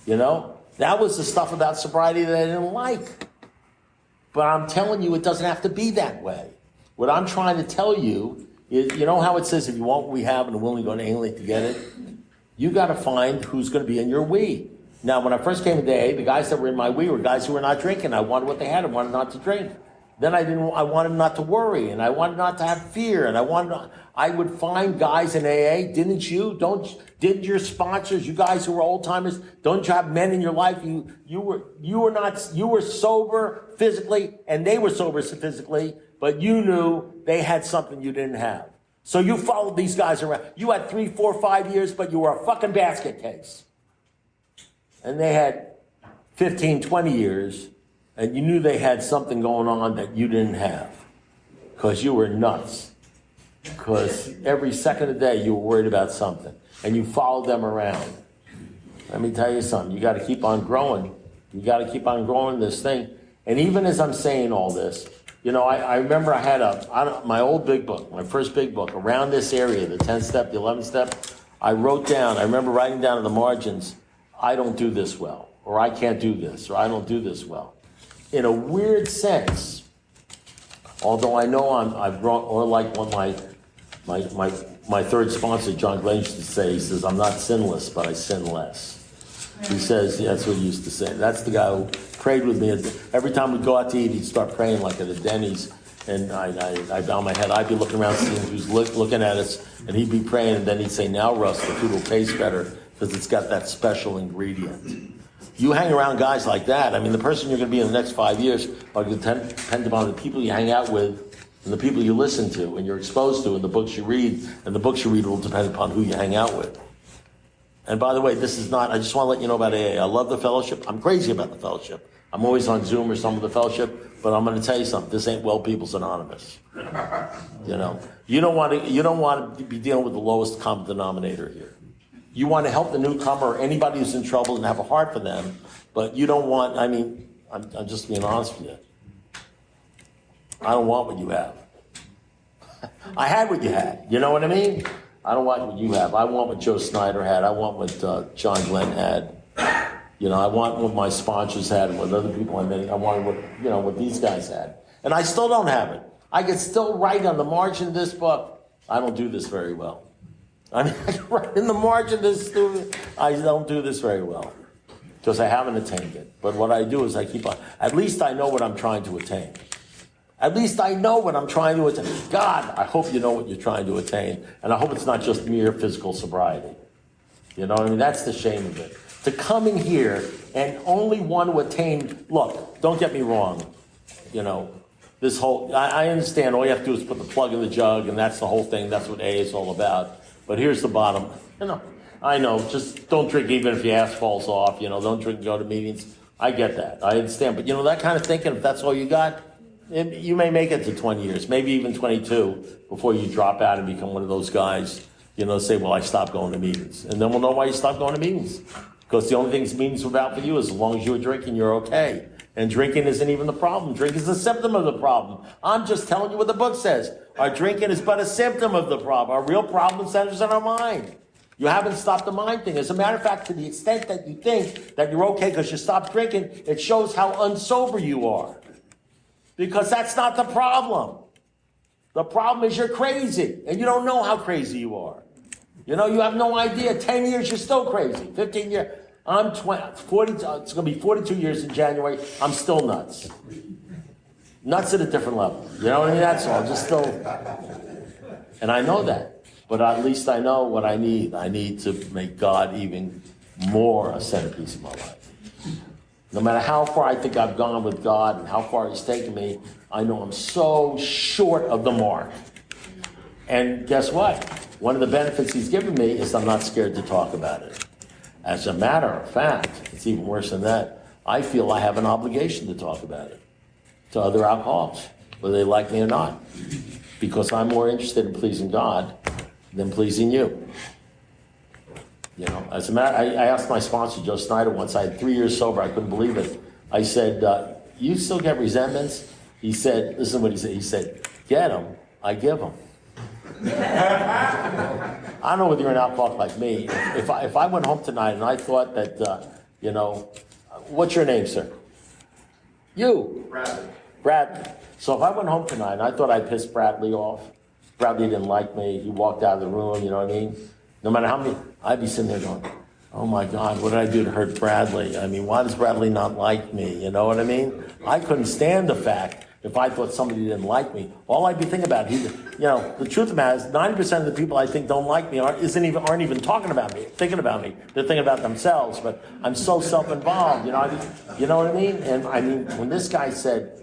You know, that was the stuff about sobriety that I didn't like. But I'm telling you, it doesn't have to be that way. What I'm trying to tell you is, you know how it says, if you want what we have and are willing to go to alienate to get it? You got to find who's going to be in your we. Now, when I first came into AA, the guys that were in my we were guys who were not drinking. I wanted what they had. I wanted not to drink. Then I wanted not to worry, and I wanted not to have fear, and I would find guys in AA. Didn't you? Didn't your sponsors, you guys who were old timers, don't you have men in your life? You were sober physically, and they were sober physically, but you knew they had something you didn't have. So you followed these guys around. You had 3, 4, 5 years, but you were a fucking basket case. And they had 15, 20 years, and you knew they had something going on that you didn't have because you were nuts. Because every second of the day you were worried about something, and you followed them around. Let me tell you something. You got to keep on growing. You got to keep on growing this thing. And even as I'm saying all this, you know, I remember I had my old big book, my first big book, around this area, the 10-step, the 11-step. I remember writing down in the margins, I don't do this well, or I can't do this, or I don't do this well. In a weird sense, although I know I've grown, or like what my third sponsor, John Glenn, used to say, he says, I'm not sinless, but I sin less. He says, that's what he used to say. That's the guy who prayed with me. Every time we'd go out to eat, he'd start praying like at a Denny's, and I bow my head. I'd be looking around seeing who's looking at us, and he'd be praying, and then he'd say, now, Russ, the food will taste better because it's got that special ingredient. You hang around guys like that, I mean, the person you're going to be in the next 5 years are going to depend upon the people you hang out with and the people you listen to and you're exposed to and the books you read, and the books you read will depend upon who you hang out with. And by the way, this is not, I just want to let you know about AA. I love the fellowship. I'm crazy about the fellowship. I'm always on Zoom or some of the fellowship, but I'm going to tell you something. This ain't Well People's Anonymous. You know, you don't want to be dealing with the lowest common denominator here. You want to help the newcomer or anybody who's in trouble and have a heart for them, but you don't want, I mean, I'm just being honest with you. I don't want what you have. I had what you had. You know what I mean? I don't want what you have. I want what Joe Snyder had. I want what John Glenn had. You know, I want what my sponsors had and what other people had. I wanted what these guys had. And I still don't have it. I could still write on the margin of this book. I don't do this very well. I mean, I can write in the margin of this. I don't do this very well because I haven't attained it. But what I do is I keep on. At least I know what I'm trying to attain. At least I know what I'm trying to attain. God, I hope you know what you're trying to attain. And I hope it's not just mere physical sobriety. You know what I mean? That's the shame of it. To come in here and only want to attain, look, don't get me wrong. You know, this whole, I understand all you have to do is put the plug in the jug and that's the whole thing. That's what AA is all about. But here's the bottom. You know, I know, just don't drink even if your ass falls off. You know, don't drink and go to meetings. I get that. I understand. But you know, that kind of thinking, if that's all you got, you may make it to 20 years, maybe even 22, before you drop out and become one of those guys, you know, say, well, I stopped going to meetings. And then we'll know why you stopped going to meetings. Because the only thing meetings are about for you is as long as you're drinking, you're okay. And drinking isn't even the problem. Drinking is a symptom of the problem. I'm just telling you what the book says. Our drinking is but a symptom of the problem. Our real problem centers in our mind. You haven't stopped the mind thing. As a matter of fact, to the extent that you think that you're okay because you stopped drinking, it shows how unsober you are. Because that's not the problem. The problem is you're crazy, and you don't know how crazy you are. You know, you have no idea. 10 years, you're still crazy. 15 years. I'm 40, it's going to be 42 years in January. I'm still nuts. Nuts at a different level. You know what I mean? That's all. Just still. And I know that. But at least I know what I need. I need to make God even more a centerpiece of my life. No matter how far I think I've gone with God and how far He's taken me, I know I'm so short of the mark. And guess what? one of the benefits he's given me is I'm not scared to talk about it. As a matter of fact, it's even worse than that. I feel I have an obligation to talk about it to other alcoholics, whether they like me or not, because I'm more interested in pleasing God than pleasing you. You know, as a matter, I asked my sponsor, Joe Snyder, once. I had 3 years sober. I couldn't believe it. I said, "You still get resentments?" He said, "Listen to what he said." He said, "Get them, I give them." I don't know whether you're an alcoholic like me. If I went home tonight and I thought that, you know, what's your name, sir? You. Bradley. So if I went home tonight and I thought I pissed Bradley off, Bradley didn't like me, he walked out of the room, you know what I mean? No matter how many, I'd be sitting there going, oh my God, what did I do to hurt Bradley? I mean, why does Bradley not like me? You know what I mean? I couldn't stand the fact if I thought somebody didn't like me. All I'd be thinking about, the truth of the matter is 90% of the people I think don't like me aren't even talking about me, thinking about me. They're thinking about themselves, but I'm so self-involved, you know what I mean? And I mean, when this guy said,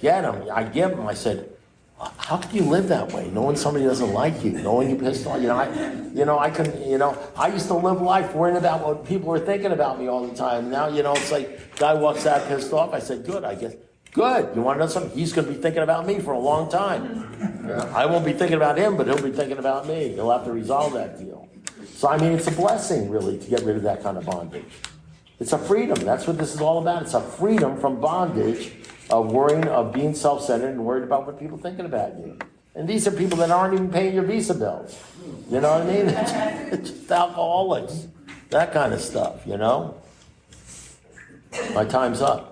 get him, I give him, I said, how can you live that way, knowing somebody doesn't like you, knowing you pissed off? I used to live life worrying about what people were thinking about me all the time. Now, it's like, guy walks out pissed off. I said, good, I guess. Good. You want to know something? He's going to be thinking about me for a long time. I won't be thinking about him, but he'll be thinking about me. He'll have to resolve that deal. So, I mean, it's a blessing, really, to get rid of that kind of bondage. It's a freedom. That's what this is all about. It's a freedom from bondage of worrying, of being self-centered and worried about what people are thinking about you. And these are people that aren't even paying your Visa bills. You know what I mean? It's just alcoholics. That kind of stuff, My time's up.